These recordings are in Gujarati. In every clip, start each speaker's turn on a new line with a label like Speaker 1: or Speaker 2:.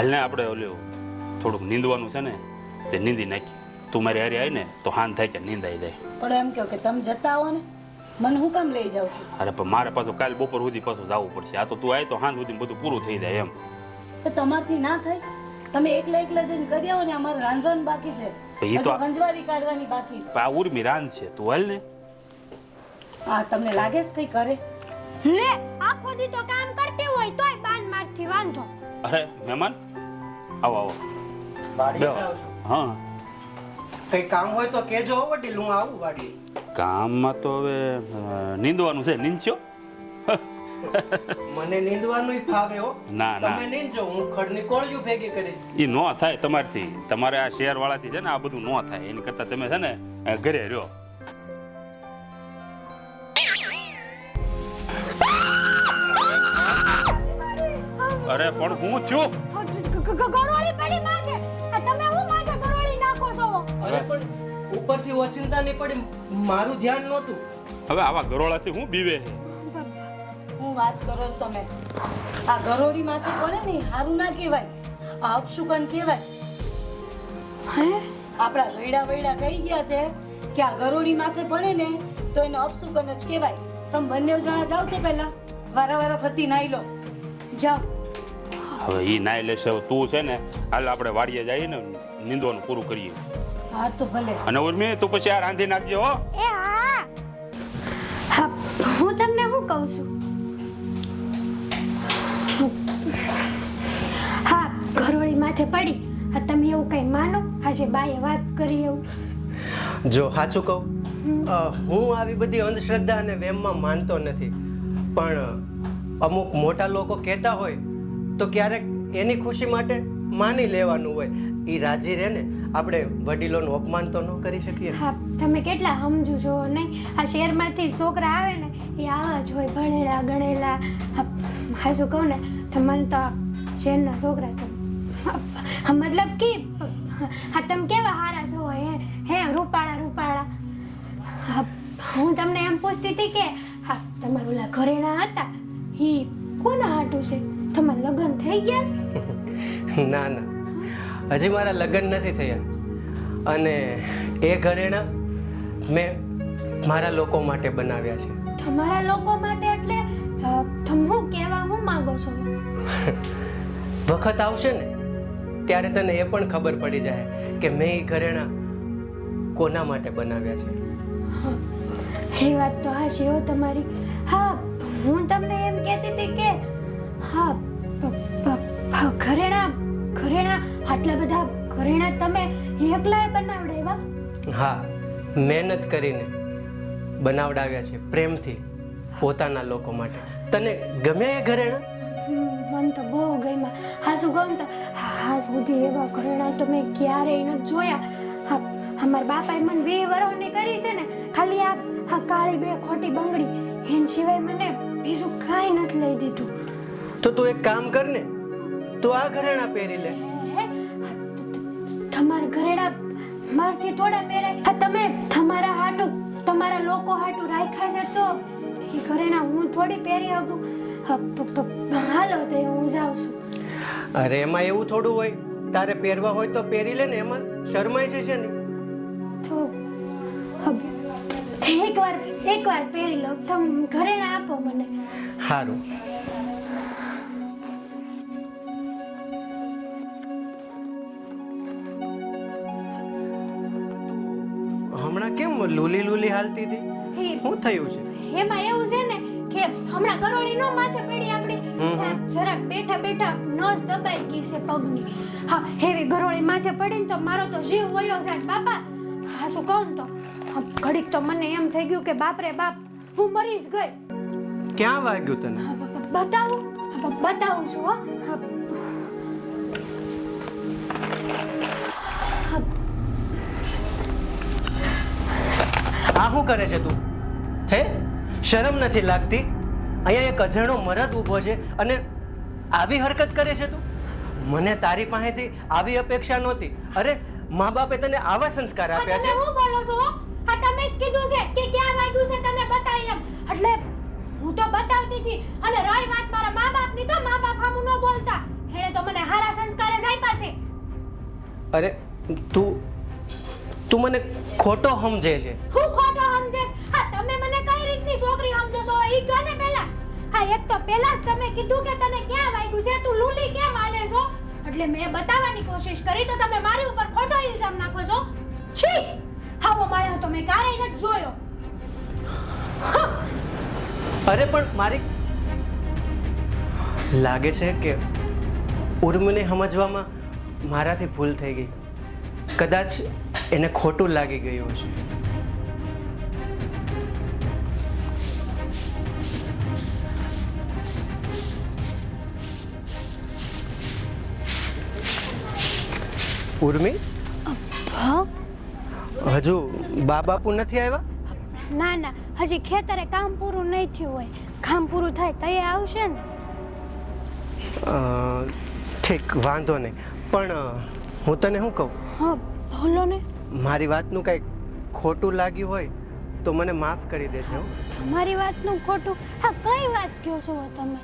Speaker 1: હાલને આપણે ઓલું થોડુંક નીંદવાનું છે ને તે નીંદી નાખી. તું મારી હારે આવી ને તો હાન થાય કે નીંદાઈ જાય.
Speaker 2: પણ એમ કહો કે તમે જતા આવો ને, મને હું કામ લઈ જાઉં છું?
Speaker 1: અરે પણ મારે પાછું કાલ બપોર સુધી પાછું જવું પડશે. આ તો તું આવી તો હાન સુધી બધું પૂરું થઈ જાય એમ.
Speaker 2: તો તમારથી ના થાય? તમે એકલા એકલા જઈને કરી આવો ને, અમારે રાંધવાનું બાકી છે,
Speaker 1: તો ઈ તો
Speaker 2: હજુ ગંજવારી કાઢવાની બાકી છે.
Speaker 1: આ ઉર્મી રાંધ છે, તું હાલ ને.
Speaker 2: હા, તમને લાગે છે કઈ કરે?
Speaker 3: લે આખો દી તો કામ કરતી હોય તોય બાન મારથી વાંધો.
Speaker 1: અરે મહેમાન આવો આવો.
Speaker 4: વાડી
Speaker 1: બેહો.
Speaker 4: જાવ છો?
Speaker 1: હા,
Speaker 4: કઈ કામ હોય તો કેજો હો વડીલ, હું આવું વાડી.
Speaker 1: કામમાં તો હવે નીંદવાનું છે. નીંદશો?
Speaker 4: મને નીંદવાનું ફાવે હો.
Speaker 1: ના ના,
Speaker 4: તમે નીંદજો, હું ખડની કોળિયું ભેગી કરીશ.
Speaker 1: એ નો થાય તમારથી. તમારે આ શહેર વાળાથી છે ને આ બધું નો થાય. એની કરતા તમે છે ને ઘરે રહ્યો. અરે પણ હું છું.
Speaker 3: ગરોળી પડી માથે. તમે હું માથે ગરોળી નાખો છો?
Speaker 4: અરે પણ ઉપરથી ઓચિંતા નહીં પડી, મારું ધ્યાન નહોતું.
Speaker 1: હવે આવા ગરોળાથી હું બીવે છે.
Speaker 2: હું વાત કરો છો તમે? આ ગરોળી માથે પડે ને એ હારું ના કહેવાય, આ અપશુકન કહેવાય.
Speaker 3: હે
Speaker 2: આપણા રૈડા વૈડા કહી ગયા છે કે આ ગરોળી માથે પડે ને તો એનો અપશુકન જ કહેવાય. તમે બંને જણા જાઓ તો પહેલા વારા ફરતી નાઈ લો. જાઓ.
Speaker 1: હવે ઈ નાઈ લેશે. હવે તું છે ને હાલ આપણે વાડીએ જઈએ ને નીંદવાનું પૂરું કરીએ.
Speaker 2: હા તો ભલે.
Speaker 1: અને ઉર્મી તું પછી આ રાંધી નાખજે હો.
Speaker 3: એ હા હા, હું તમને શું કહું છું? હા, ગરોળી માથે પડી. હા, તમે એવું કઈ માનો? આજે બાએ વાત કરી એવું?
Speaker 4: જો સાચું કહું, હું આવી બધી અંધશ્રદ્ધા અને વહેમમાં માનતો નથી, પણ અમુક મોટા લોકો કહેતા હોય તો ક્યારેક એની ખુશી માટે માની લેવાનું હોય. એ રાજી રહે ને, આપણે વડીલોનું અપમાન તો ન કરી શકીએ.
Speaker 3: હા, તમે કેટલા સમજુ છો નહીં? આ શહેરમાંથી છોકરા આવે ને એ આવા જ હોય, ભણેલા ગણેલા. હા, શું કહું ને, મને તો આ શહેરના છોકરા તો મતલબ કે હા, તમે કેવા હારા છો હે રૂપાળા. હા, હું તમને એમ પૂછતી હતી કે હા, તમારા ઓલા ઘરેણા હતા એ કોના હાટું છે? તમારા લગ્ન થઈ ગયા?
Speaker 4: ના ના, હજી મારા લગ્ન નથી થયા. અને એ ઘરેણા મેં મારા લોકો માટે બનાવ્યા છે.
Speaker 3: તમારા લોકો માટે એટલે તમે હું કહેવા હું માંગો છો?
Speaker 4: વખત આવશે ને ત્યારે તને એ પણ ખબર પડી જાય કે મેં એ ઘરેણા કોના માટે બનાવ્યા છે.
Speaker 3: એ વાત તો હાચી હો તમારી. હા, હું તમને એમ કહેતી હતી કે હા, ઘરેણા આટલા બધા ઘરેણા તમે એકલાએ બનાવડાવ્યા?
Speaker 4: હા, મહેનત કરીને બનાવડાવ્યા છે, પ્રેમથી, પોતાના લોકો માટે. તને ગમે એ ઘરેણા?
Speaker 3: મને તો બહુ ગમ્યા. હા, શું કહું તો હા સુધી એવા ઘરેણા તો મેં ક્યારેય નથી જોયા. હા, અમારા બાપાએ મને 20 વર્ષની કરી છે ને, ખાલી આ કાળી બે ખોટી બંગડી, એના સિવાય મને બીજું કાંઈ નથી લઈ દીધું.
Speaker 4: તો તું એક કામ કર ને, તું આ ઘરેણા પહેરી લે.
Speaker 3: તમારા ઘરેણા મારથી થોડા પહેરાય? હા, તમે તમારા હાટું, તમારા લોકો હાટું રાખ્યા છે તો એ ઘરેણા હું થોડી પહેરી શકું? હાલો તો હું જાઉં છું.
Speaker 4: અરે એમાં એવું થોડું હોય, તારે પહેરવા હોય તો પહેરી લે ને, એમાં શરમાય છે ને?
Speaker 3: તો એકવાર પહેરી લો. તમે ઘરેણા આપો મને.
Speaker 4: સારું. હમણાં કેમ લૂલી હાલતી હતી? શું થયું છે?
Speaker 3: એમાં એવું છે ને કે હમણાં ગરોળી નો માથે પડી આપણી, જરાક બેઠા નસ દબાઈ ગઈ છે પગની. હા, હેવી ગરોળી માથે પડીને તો મારો તો જીવ વયો જાય બાપા. હા, શું કહું તો ઘડીક તો મને એમ થઈ ગયું કે બાપ રે બાપ, હું મરી જ ગઈ.
Speaker 4: ક્યાં વાગ્યું તને?
Speaker 3: બતાવું છું હો.
Speaker 4: આ શું કરે છે તું? હે, શરમ નથી લાગતી? અહીંયા એક અજાણ્યો મરદ ઊભો છે અને આવી હરકત કરે છે તું? મને તારી પાસેથી આવી અપેક્ષા નહોતી. અરે, મા બાપે તને આવા સંસ્કાર આપ્યા છે.
Speaker 3: તમે શું બોલો છો? આ તમે જ કીધું છે કે ક્યાં વાગ્યું છે તને બતાવી એમ, એટલે હું તો બતાવતી હતી. અને રહી વાત મારા મા બાપની, તો મા બાપ સામું ન બોલતા. એણે તો મને હારા સંસ્કારે જ આપ્યા છે.
Speaker 4: અરે તું મને ખોટો સમજે છે.
Speaker 3: હું ખોટો સમજેશ? હા, તમે મને કઈ રીતની છોકરી સમજો છો ઈ કહો ને પહેલા. હા, એક તો પહેલા જ તમે કીધું કે તને ક્યાં વાગ્યું છે, તું લૂલી કેમ હાલે છો, એટલે મેં બતાવવાની કોશિશ કરી તો તમે મારી ઉપર ખોટો ઇલ્ઝામ નાખો છો. છી! હાવો માળ્યો તો મેં ક્યારેય નથી જોયો.
Speaker 4: અરે પણ મારી લાગે છે કે ઉર્મિને સમજવામાં મારાથી ભૂલ થઈ ગઈ. કદાચ એને ખોટું લાગી ગયું હશે. ઉર્મિ,
Speaker 3: હા?
Speaker 4: હજુ બા બાપુ નથી આવ્યા?
Speaker 3: ના ના, હજી ખેતરે કામ પૂરું નહીં થયું હોય. કામ પૂરું થાય તો એ આવશે ને.
Speaker 4: ઠીક, વાંધો નહીં. પણ હું તને શું કહું,
Speaker 3: હા બોલો ને.
Speaker 4: મારી વાતનું કંઈક ખોટું લાગ્યું હોય તો મને માફ કરી દેજો.
Speaker 3: તમારી વાતનું ખોટું? હા, કઈ વાત કહો છો તમે?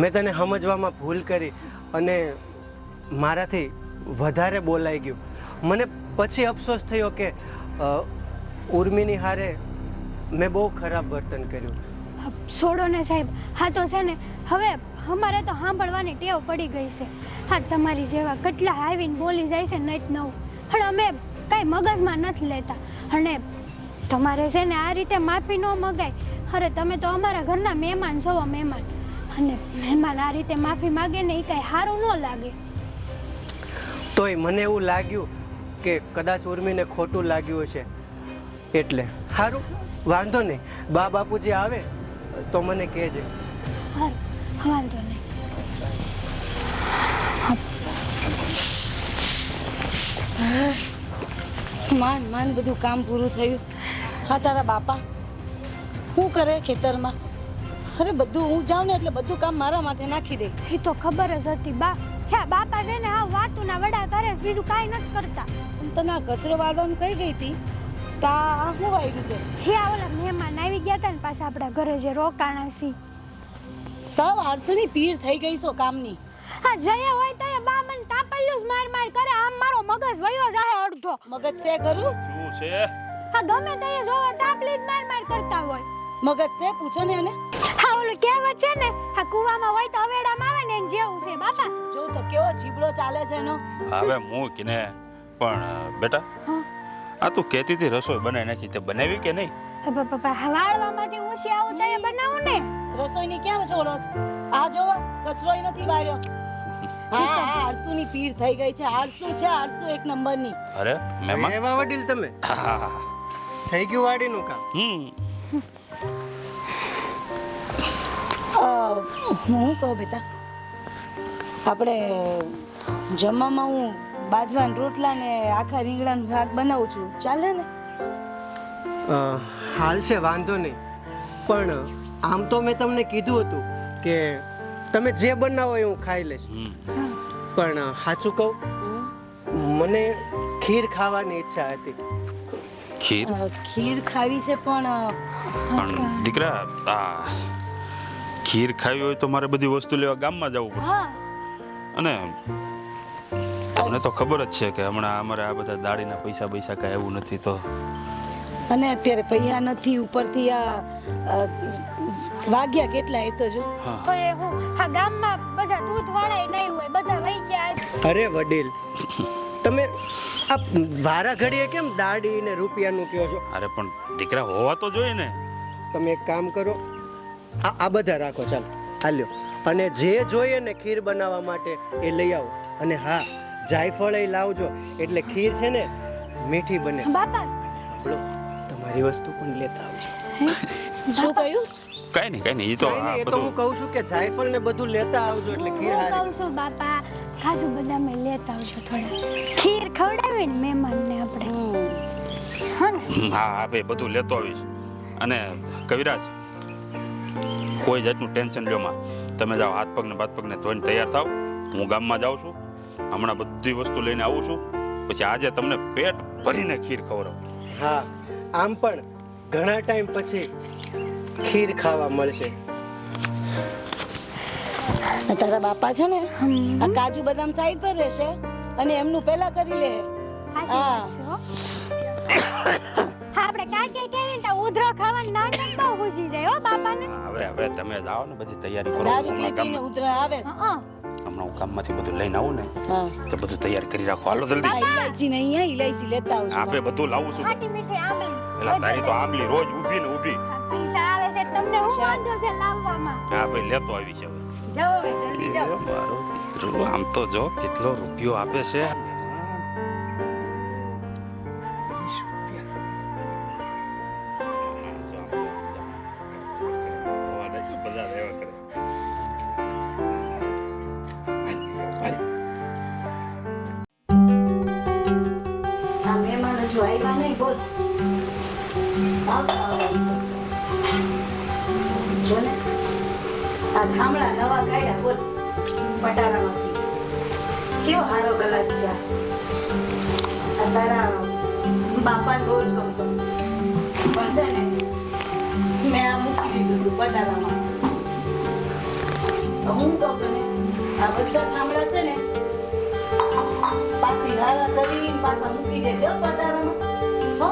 Speaker 4: મેં તને સમજવામાં ભૂલ કરી અને મારાથી વધારે બોલાઈ ગયું. મને પછી અફસોસ થયો કે ઉર્મિની હારે મેં બહુ ખરાબ વર્તન કર્યું.
Speaker 3: છોડો ને સાહેબ. હા તો છે ને, હવે અમારે તો સાંભળવાની ટેવ પડી ગઈ છે. હા, તમારી જેવા કેટલા આવીને બોલી જાય છે નહીં જ નવું, પણ અમે કાંઈ મગજમાં નથી લેતા. અને તમારે છે ને આ રીતે માફી ન મગાય. અરે તમે તો અમારા ઘરના મહેમાન છો, મહેમાન. અને મહેમાન આ રીતે માફી માગે ને એ કાંઈ સારું ન લાગે.
Speaker 4: તોય મને એવું લાગ્યું કે કદાચ ઉર્મિને ખોટું લાગ્યું હશે, એટલે સારું, વાંધો નહીં. બા બાપુજી આવે તો મને કહેજે.
Speaker 3: હા, વાંધો નહીં.
Speaker 2: માન બધું કામ પૂરું થયું. હા, તારા બાપા શું કરે ખેતરમાં? અરે બધું હું જાઉં ને એટલે બધું કામ મારા માથે નાખી દે.
Speaker 3: એ તો ખબર જ હતી બા. હે બાપા છે ને હા વાતુના વડા કરે છે, બીજું કાંઈ નથી કરતા.
Speaker 2: તને આ કચરો વાળવાનું કઈ ગઈ હતી? તા શું વાગ્યું તે?
Speaker 3: હે આ ઓલા મહેમાન આવી ગયા હતા ને પાછા આપણા ઘરે જે રોકાણા સી.
Speaker 2: સાવ આળસુની પીર થઈ ગઈ છો કામની.
Speaker 3: હા, જયા હોય તો એ બા મને તાપલ્યું જ માર કરે. આમ મારો મગજ વયો જાય અડધો.
Speaker 2: મગજ છે કરું?
Speaker 1: શું છે?
Speaker 3: હા, ગમે તે જોવો તાપલી જ માર કરતા હોય.
Speaker 2: મગજ છે, પૂછો ને એને.
Speaker 3: હા, ઓલું કહેવત છે ને, આ કૂવામાં હોય તો હવેડામાં આવે ને એમ જેવું છે બાપા.
Speaker 2: જો તો કેવો જીબડો ચાલે છે એનો.
Speaker 1: હવે મૂક ને. પણ બેટા, આ તું કહેતી હતી રસોઈ બનાવી નાખી, તે બનાવી કે નહીં?
Speaker 3: વાળવામાંથી ઊંચી આવું તો એ બનાવું ને.
Speaker 2: રસોઈની ક્યાં છોડો છો? આ જોવો કચરોય નથી વાળ્યો. હા, આળસુની પીર થઈ ગઈ છે. આળસુ છે, આળસુ એક નંબરની.
Speaker 1: અરે મહેમાન,
Speaker 4: એવા વડીલ તમે. થઈ ગયું વાડીનું કામ.
Speaker 2: હું કહું બેટા, આપણે જમવામાં હું બાજરાના રોટલા ને આખા રીંગણાનું શાક બનાવું છું, ચાલે ને?
Speaker 4: હાલ છે, વાંધો નહીં. પણ આમ તો મેં તમને કીધું હતું કે તમે જે બનાવો એ હું ખાઈ લઈશ. પણ સાચું કહું, મને ખીર ખાવાની ઈચ્છા હતી.
Speaker 1: ખીર?
Speaker 2: ખીર ખાવી છે પણ
Speaker 1: દીકરા, આ ખીર ખાવી હોય તો મારે બધી વસ્તુ લેવા ગામમાં જવું પડશે. અને તમને તો ખબર જ છે કે હમણાં અમારે આ બધા દાડીના પૈસા કાંઈ એવું નથી. તો
Speaker 2: અને અત્યારે પૈસા નથી, ઉપરથી આ વાગ્યા કેટલા એ તો જો.
Speaker 3: તો એ હું આ ગામમાં બધા દૂધ વાળાય નહીં હોય, બધા વહી ગયા.
Speaker 4: અરે વડીલ, તમે આ વારા ઘડીએ કેમ દાડી ને રૂપિયાનું કહો છો?
Speaker 1: અરે પણ દીકરા હોવા તો જોઈએ ને.
Speaker 4: તમે એક કામ કરો, આ બધા રાખો, ચાલો હાલ્યો. અને જે જોઈએ ને ખીર બનાવવા માટે એ લઈ આવો. અને હા, જાયફળ એ લાવજો, એટલે ખીર છે ને મીઠી બને.
Speaker 3: બાપા
Speaker 4: બોલો, તમારી વસ્તુ પણ લેતા આવજો.
Speaker 2: શું કહ્યું?
Speaker 1: કઈ નહીં, એ તો
Speaker 4: કઈ નહીં, એ તો હું કહું છું કે જાયફળ ને બધું લેતા આવજો, એટલે ખીર
Speaker 3: હું
Speaker 4: હારી.
Speaker 3: કહું છું બાપા, કાજુ બદામ લેતા આવજો થોડા. ખીર ખવડાવી ને મહેમાનને આપણે. હા ને?
Speaker 1: હા ભાઈ, બધું લેતો આવીશ. અને કવિરાજ, કોઈ જાતનું ટેન્શન લ્યો માં. તમે જાઓ, હાથ પગને બાથ પગને ધોઈને તૈયાર થાવ. હું ગામમાં જાઉં છું, હમણાં બધી વસ્તુ લઈને આવું છું. પછી આજે તમને પેટ ભરીને ખીર ખવડાવું.
Speaker 4: હા, આમ પણ ઘણા ટાઈમ પછી ખીર ખાવા મળશે.
Speaker 2: આ તારા બાપા છે ને આ કાજુ બદામ સાઈડ પર રહેશે અને એમનું પહેલા કરી લે.
Speaker 3: આપણે કાકે કેવી ને ઉધરો ખાવાનું નાટક બહુ ખુશી જાય હો બાપાને.
Speaker 1: હવે તમે જાઓ ને બધી તૈયારી કરો.
Speaker 2: દારૂ પી
Speaker 1: હમણાં
Speaker 2: પીને ઉધરા આવે છે.
Speaker 1: હમણાં હું કામમાંથી બધું લઈને આવું ને
Speaker 2: હા
Speaker 1: તો બધું તૈયાર કરી રાખો. હાલો જલ્દી.
Speaker 2: આ ઇલાયચી નહીં હે, ઇલાયચી લેતા આવજો.
Speaker 1: આપે બધું લાવું છું.
Speaker 3: ખાટી મીઠી આંબલી.
Speaker 1: પેલા તારી તો આંબલી રોજ ઊભી ને ઊભી.
Speaker 3: પૈસા આવે છે તમને હું વાંધો છે લાવવામાં.
Speaker 1: હા ભાઈ લેતો આવી છે હવે.
Speaker 2: જાઓ હવે જલ્દી જાઓ.
Speaker 1: મારો દીકરો આમ તો જો કેટલો રૂપિયો આપે છે.
Speaker 2: આ મહેમાનો જો આવ્યા નહીં બોલ. આવતા આવે. જો ને આ ગામડા નવા કાઢ્યા બોલ પટારામાંથી. કેવો હારો ગ્લાસ છે આ. આ તારા બાપાને બહુ જ ગમતો પણ છે ને મેં આ મૂકી દીધું હતું પટારામાં. હું કહું તને આ બધા ગામડા છે ને પાછી હારા કરીને પાછા મૂકી દેજો પટારામાં. હો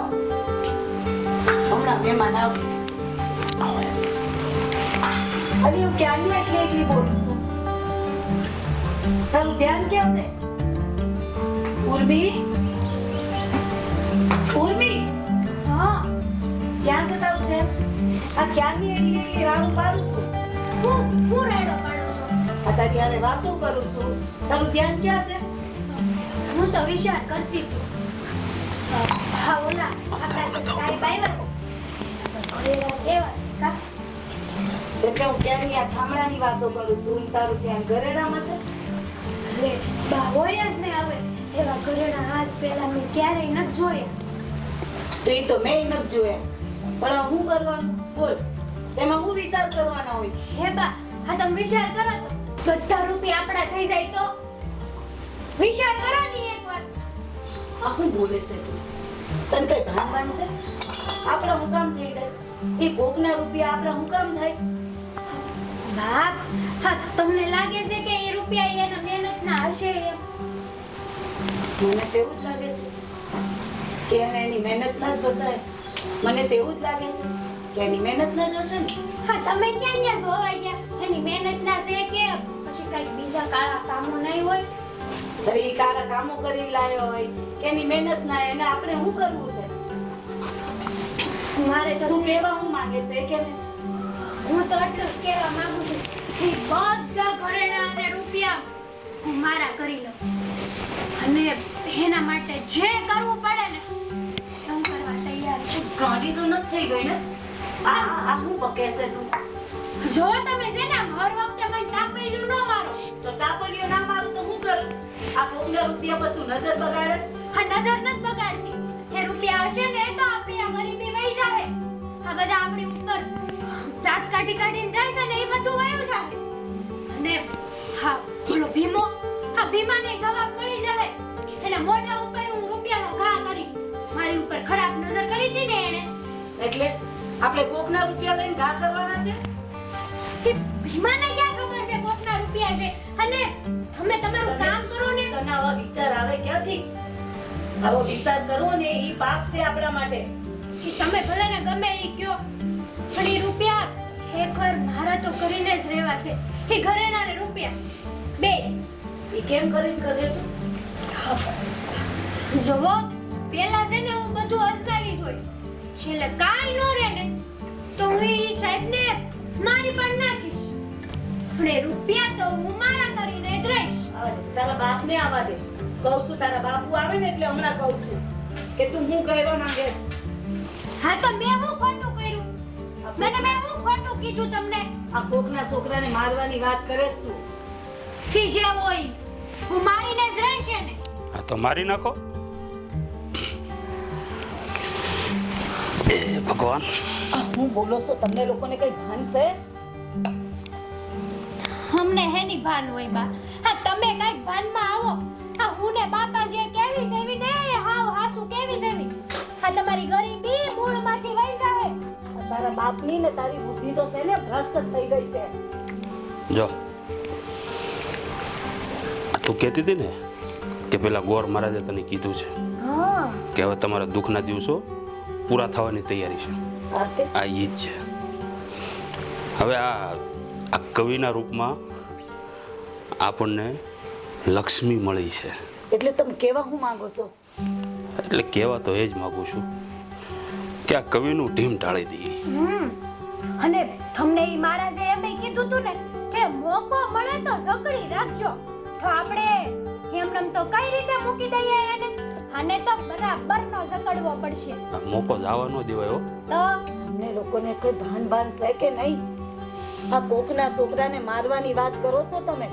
Speaker 2: હમણાં મહેમાન આવે. અરે હું ક્યાંની એકલી બોલું છું. તારું ધ્યાન ક્યાં છે? ઉર્મી ઉર્મી
Speaker 3: હા
Speaker 2: ક્યાં છે તારું ધ્યાન? આ ક્યાંની એકલી રાડું પાડું છું.
Speaker 3: હું રેડો પાડું છું.
Speaker 2: આ તારી હારે વાતો કરું છું. તારું ધ્યાન ક્યાં છે?
Speaker 3: હું તો વિચાર કરતી હતી. હા ઓલા આપણા સાહેબ આવ્યા છે. એવા કા
Speaker 2: એટલે હું ક્યાંની આ થામડાની વાતો કરું છું. તારું ધ્યાન ઘરેડામાં છે.
Speaker 3: લે બા હોય જ ને હવે એવા ઘરેણા આજ પહેલા મેં ક્યારેય નથી જોયા.
Speaker 2: તો એ તો મેં નથી જોયા. પણ હવે શું કરવાનું બોલ. એમાં હું વિચાર કરવાનો હોય.
Speaker 3: હે બા હા તમે વિચાર કરો તો બધા રૂપિયા આપણા થઈ જાય તો વિચાર કરો ને એકવાર.
Speaker 2: આ શું બોલે છે તું? તને કઈ ભાન ભાન છે? આપણા હું કામ થઈ જાય? એ કોકના રૂપિયા આપણા હું કામ થાય?
Speaker 3: બાપ હા તમને લાગે છે કે એ રૂપિયા એના મહેનતના હશે એમ?
Speaker 2: મને તેવું જ લાગે છે કે એને એની મહેનત ના જ બસાય. મને તેવું જ લાગે છે કે એની મહેનત ના જ હશે ને.
Speaker 3: હા તમે ક્યાં ક્યાં જોવા ગયા એની મહેનતના છે કે પછી કઈક બીજા કાળા કામો નહીં હોય?
Speaker 2: અરે એ કારા કામો કરી લાયો હોય કે એની મહેનત ના એને આપણે શું કરવું છે?
Speaker 3: મારે તો
Speaker 2: તું કેવા હું માંગે છે કે ને?
Speaker 3: હું તો એટલું જ કહેવા માંગુ છું કે બધા ઘરેણા અને રૂપિયા હું મારા કરી લઉં અને એના માટે જે કરવું પડે ને એ હું કરવા તૈયાર છું.
Speaker 2: ગાંડી તો નથી થઈ ગઈ ને? આ શું બકે છે તું?
Speaker 3: જો તમે છે ને હર વખતે મને તાપેલું ન મારો.
Speaker 2: તો તાપલીઓ ના મારું તો હું કરું? આ કોકના રૂપિયા પર તું નજર બગાડે છે?
Speaker 3: હા નજર નથી બગાડતી. એ રૂપિયા હશે ને તો આપણી આ ગરીબી વહી જાય. આ બધા આપણી ઉપર દાંત કાઢી કાઢીને જાય છે ને એ બધું વયું જાય. અને હા બોલો ભીમો હા ભીમાને જવાબ મળી જાય. એના મોઢા ઉપર હું રૂપિયાનો ઘા કરી મારી ઉપર ખરાબ નજર કરી હતી ને એને.
Speaker 2: એટલે આપણે કોકના રૂપિયા લઈને ઘા કરવાના છે?
Speaker 3: કે ભીમાને ક્યાં ખબર છે કોકના રૂપિયા છે? અને તમે તમારું કામ કરો ને.
Speaker 2: તને આવા વિચાર આવે ક્યાંથી? આવો વિચાર કરવો ને એ પાપ છે આપણા માટે.
Speaker 3: કે તમે ભલે ને ગમે એ કયો પણ એ રૂપિયા એકવાર મારા તો કરીને જ રહેવા છે. એ ઘરેણા ને રૂપિયા બે
Speaker 2: એ કેમ કરીને કરે તું?
Speaker 3: જોવો પેલા છે ને હું બધું અજમાવી જોઈ. છેલ્લે કાંઈ ન રહે ને તો હું એ સાહેબને મારી પણ નાખીશ. પણ એ રૂપિયા તો હું મારા કરીને જ રહીશ.
Speaker 2: આવા દે. તારા બાપને આવા દે. કહું છું તારા બાપુ આવે ને એટલે હમણાં કહું છું કે તું હું કહેવા માંગે છે.
Speaker 3: હા તો મેં હું ખોટું કર્યું? મેં હું ખોટું કીધું તમને?
Speaker 2: આ કોકના છોકરાને મારવાની વાત કરે છે તું?
Speaker 3: કે જે હોય હું મારીને જ રહીશ ને.
Speaker 1: હા તો મારી નાખો. એ ભગવાન.
Speaker 2: આ હું બોલો છો? તમને લોકોને કઈ ભાન છે?
Speaker 3: અમને હેની ભાન હોય બા. હા તમે કઈક ભાનમાં આવો. હા હું ને બાપા જે કેવી સેવી ને હાવ હાસુ કેવી સેવી. હા તમારી ગરીબી મૂળમાંથી વહી જાય.
Speaker 2: તારા બાપની ને તારી બુદ્ધિ તો છે ને ભ્રષ્ટ થઈ ગઈ છે.
Speaker 1: જો તું કહેતી હતી ને કે પેલા ગોર મહારાજે તને કીધું છે
Speaker 3: હા
Speaker 1: કે હવે તમારા દુઃખના દિવસો પૂરા થવાની તૈયારી છે. આ ઈ જ છે. હવે આ કવિના રૂપમાં આપણને લક્ષ્મી મળી છે.
Speaker 2: એટલે તમે કેવા હું માંગો છો?
Speaker 1: એટલે કહેવા તો એ જ માગું છું કે આ કવિનું ઢીમ ઢાળી દઈએ.
Speaker 3: અને તમને ઈ મહારાજે એમ કીધું તું ને કે મોકો મળે તો ઝઘડી રાખજો. તો આપણે એમનેમ તો કઈ રીતે મૂકી દઈએ એને? આને તો બરાબરનો ઝઘડવો પડશે.
Speaker 1: આ મોકો જવા ન દેવાય હો.
Speaker 3: તો
Speaker 2: અમને લોકોને કોઈ ભાન છે કે નહીં? આ કોકના છોકરાને મારવાની વાત કરો છો તમે?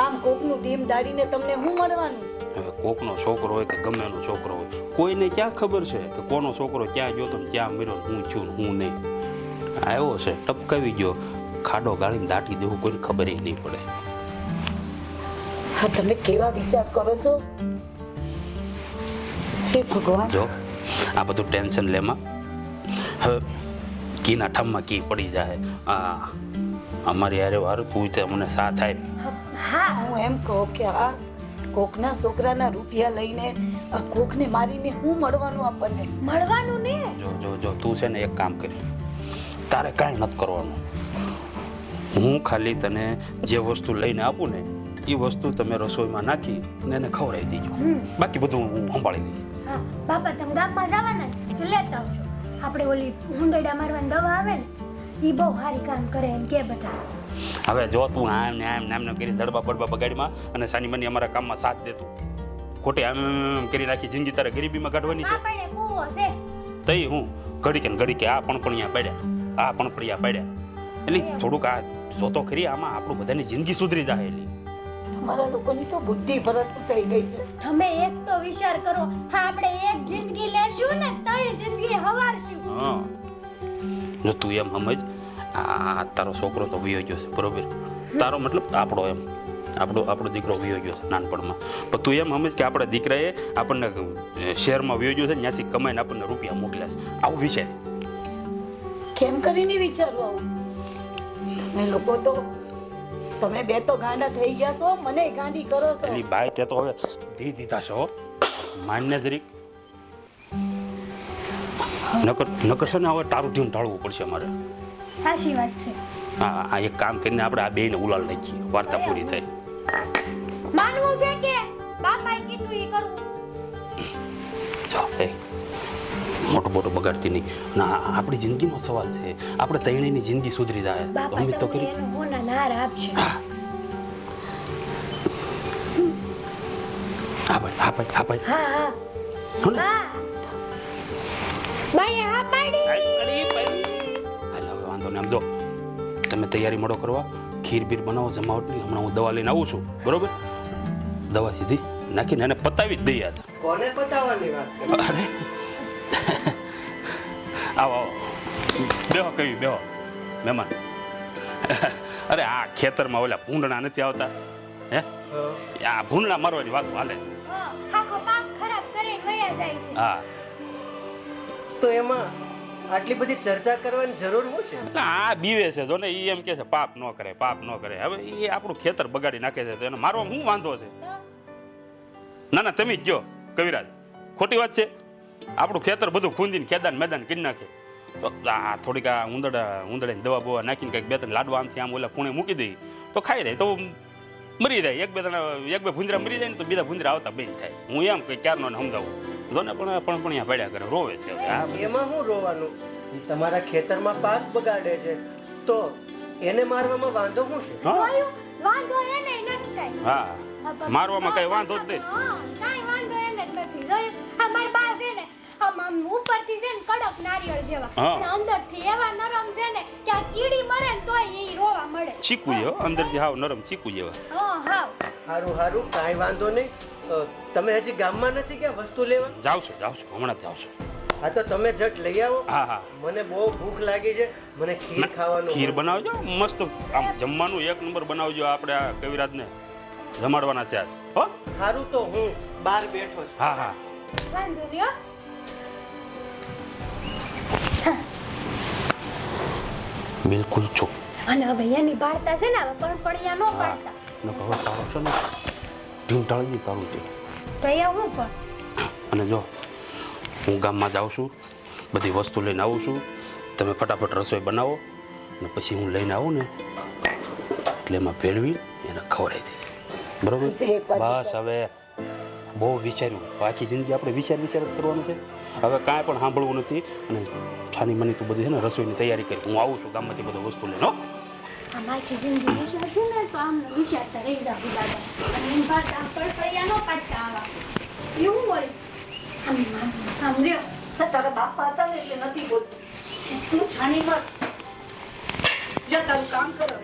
Speaker 2: આમ કોકનું ટીમ દાડીને તમને શું મળવાનું?
Speaker 1: હવે કોકનો છોકરો હોય કે ગમે એનો છોકરો હોય, કોઈને ક્યાં ખબર છે કે કોનો છોકરો ક્યાં ગયો તો ક્યાં મર્યો, હું છું હું નહીં. આવ્યો છે ટપકાવી ગયો, ખાડો ગાળીને દાટી દેવું કોઈને ખબર નહીં પડે.
Speaker 2: હા, તમે કેવા વિચાર કરો છો? હે ભગવાન.
Speaker 1: જો આ બધું ટેન્શન લેમાં હવે કીના ઠમમાં કી પડી જાય. અમારી હારે વાર તું તે મને સાથ આપ.
Speaker 3: હા
Speaker 2: હું એમ કહું કે આ કોકના છોકરાના રૂપિયા લઈને આ કોકને મારીને શું મળવાનું આપણને?
Speaker 3: મળવાનું ને.
Speaker 1: જો તું છે ને એક કામ કરી, તારે કાંઈ નથી કરવાનું. હું ખાલી તને જે વસ્તુ લઈને આપું ને એ વસ્તુ તમે રસોઈમાં નાખી ને એને ખવડાવી દીજો. બાકી બધું હું સંભાળી લઈશ.
Speaker 3: હા બાપા તમે ગામમાં જવાના તો લેતા આવજો. આપણે ઓલી હુંદડા મારવાની દવા આવે ને એ બહુ સારી કામ કરે એમ કે બધા.
Speaker 1: હવે જો તું આમ ને કરી જડબા બડબા બગાડીમાં અને સાની મની અમારા કામમાં સાથ દેતું ખોટી આમ કરી નાખી જિંદગી તારે ગરીબીમાં કાઢવાની છે.
Speaker 3: આપણે કૂવો છે
Speaker 1: તઈ હું ઘડી કે આ પણપણિયા પાડ્યા એટલે થોડુંક આ જોતો ખરી આમાં આપણું બધાની જિંદગી સુધરી જાય. એલી
Speaker 2: તમારા લોકોની તો બુદ્ધિ ભ્રષ્ટ થઈ ગઈ છે.
Speaker 3: તમે એક તો વિચાર કરો. હા આપણે એક જિંદગી લેશું ને 3 જિંદગી હવારશું.
Speaker 1: હા જો તું એમ સમજ, આ તારો છોકરો તો વયો ગયો છે બરોબર, તારો મતલબ આપણો દીકરો વયો ગયો છે નાનપણમાં, પણ તું એમ સમજ કે આપણા દીકરાએ આપણને શહેરમાં વયો ગયો છે ત્યાંથી કમાઈને આપણને રૂપિયા મોકલ્યા છે. આવું વિચાર
Speaker 2: કેમ કરીને વિચારવું આવું? તમે લોકો તો તમે બે તો ગાંડા થઈ ગયા છો, મને ગાંડી કરો છો.
Speaker 1: એની બાય તે તો હવે દી દીધા છો માન્ય જરીક નકર છે ને હવે તારું ધ્યાન ટાળવું પડશે અમારે.
Speaker 3: સાચી વાત છે.
Speaker 1: આ એક કામ કરીને આપણે આ બેયને ઉલાળ નાખીએ, વાર્તા પૂરી થઈ.
Speaker 3: માનવું છે કે બાપાએ કીધું ઈ કરવું?
Speaker 1: જો એ મોટું બગાડતી નહીં ના, આપણી જિંદગીનો સવાલ છે. આપણે તૈણીની જિંદગી સુધરી જાય
Speaker 3: બાપા
Speaker 1: ગમે તો
Speaker 3: તમને
Speaker 1: કરી.
Speaker 3: એનું હોના નાર આપશે.
Speaker 1: હા ભાઈ
Speaker 3: હા હા
Speaker 1: હો ને?
Speaker 3: હા બાઈ હા પાડી.
Speaker 1: હાલ હવે વાંધો ને. આમ જો તમે તૈયારી મોડો કરવા, ખીર બીર બનાવો જમાવટની. હમણાં હું દવા લઈને આવું છું બરોબર, દવા સીધી નાખીને એને પતાવી જ દઈએ. આજ
Speaker 4: કોને પતાવવાની વાત કરી?
Speaker 1: અરે આવો બેહો કવી બેહો મહેમાન. અરે આ ખેતરમાં ઓલા ભૂંડણા નથી આવતા હે, આ ભૂંડણા મારવાની વાત હાલે.
Speaker 3: આખો પાક ખરાબ કરીને વયા જાય છે.
Speaker 1: હા
Speaker 4: તો એમાં આટલી બધી ચર્ચા કરવાની જરૂર શું છે?
Speaker 1: એટલે આ બીવે છે જો ને, એ એમ કે છે પાપ ન કરે. હવે એ આપણું ખેતર બગાડી નાખે છે તો એને મારવા શું વાંધો છે? ના તમે જ કહો કવિરાજ, ખોટી વાત છે. આપણું ખેતર બધું ખૂંદીને ખેદાન મેદાન કરી નાખે તો આ થોડીક આ ઉંદડાની દવા બવા નાખીને કંઈક 2-3 લાડવા આમથી આમ ઓલા ખૂણે મૂકી દઈએ તો ખાઈ જાય તો મરી જાય. એક બે ભૂંદરા મરી જાય ને તો બીજા ભૂંદરા આવતા બેન થાય. હું એમ કંઈ ક્યારનો સમજાવું જો ને, પણ અહીંયા પડ્યા કરે રોવે છે.
Speaker 4: એમાં શું રોવાનું? તમારા ખેતરમાં પાક બગાડે છે તો એને મારવામાં વાંધો શું છે?
Speaker 3: જોયું? વાંધો એને નથી કાંઈ.
Speaker 1: હા મારવામાં કઈ વાંધો જ નહીં.
Speaker 3: હા, કાંઈ વાંધો એને જ નથી. જોયું? આ મારી બા છે ને આમ ઉપરથી છે ને કડક નારિયેળ જેવા
Speaker 1: હા.
Speaker 3: અને અંદરથી એવા નરમ છે ને કે આ કીડી મરે ને તોય ઈ રોવા મળે.
Speaker 1: ચીકુ જેવા અંદરથી હાવ નરમ ચીકુ જેવા.
Speaker 3: હા હાવ.
Speaker 4: સારું કાંઈ વાંધો નહીં. તમે હજી ગામમાં નથી ગયા વસ્તુ લેવા?
Speaker 1: જાઉં છું હમણાં જ જાઉં છું.
Speaker 4: હા તો તમે જટ લઈ આવો.
Speaker 1: હા
Speaker 4: મને બહુ ભૂખ લાગી છે, મને ખીર ખાવાનું.
Speaker 1: ખીર બનાવજો મસ્ત, આમ જમવાનું 1 નંબર બનાવજો. આપણે આ કવિરાજને જમાડવાના છે આજ. હો
Speaker 4: સારું તો હું બહાર બેઠો છું.
Speaker 1: હા
Speaker 3: વાંધો નહીં હો.
Speaker 1: બિલકુલ ચૂપ.
Speaker 3: અને હવે એની પાડતા છે ને હવે પણ યા નો પાડતા.
Speaker 1: ને કહો તારો છે ને ઢીંટાળી દી તારું છે.
Speaker 3: તો એ હું પણ
Speaker 1: અને જો હું ગામમાં જાઉં છું, બધી વસ્તુ લઈને આવું છું, તમે ફટાફટ રસોઈ બનાવો અને પછી હું લઈને આવું ને એટલે એમાં ભેળવી એને ખવડાવી દઈ. બરોબર? બસ હવે બહુ વિચાર્યું, બાકી જિંદગી આપણે વિચાર જ કરવાનું છે. હવે કાંઈ પણ સાંભળવું નથી અને છાની માની તું બધી છે ને રસોઈની તૈયારી કરી. હું આવું છું ગામમાંથી બધું વસ્તુ લઈને. હો
Speaker 3: આમાંથી જિંદગી વિચારશું ને તો આમ વિચારતા રહી જાવ દાદા અને એમ પાડતા પડપડિયા ન પાડતા આવા એવું વળી આમ રહ્યો
Speaker 2: તારા બાપા હતા ને એટલે નથી બોલતું. તું છાની પર જા તારું કામ કરો.